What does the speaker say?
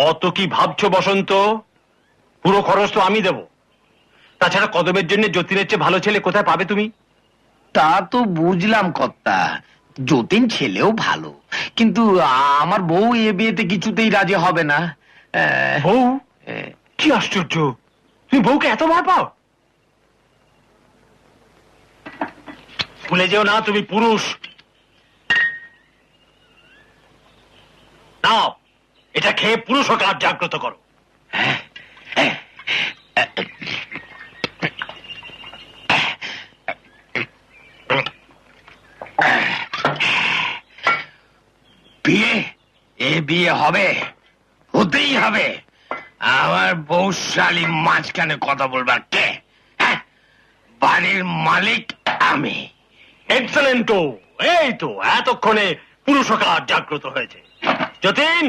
অত কি ভাবছো বসন্ত? পুরো খরচ তো আমি দেব। তাছাড়া কদমের জন্য যতীনের চেয়ে ভালো ছেলে কোথায় পাবে তুমি? তা তো বুঝলাম কর্তা, যতীন ছেলেও ভালো, কিন্তু আমার বউ এ বিয়েতে কিছুতেই রাজি হবে না। বউ? কি আশ্চর্য, তুমি বউকে এত ভয় পাও? ভুলে যেও না তুমি পুরুষ। নাও, এটা খেয়ে পুরুষ কাজ জাগ্রত করো। বিয়ে, এ বিয়ে হবে, হতেই হবে। আমার বউশালী মাঝখানে কথা বলবার কে? বাড়ির মালিক আমি। এক্সেলেন্ট। এই তো এতক্ষণে পুরুষ কাজ জাগ্রত হয়েছে। যতীন,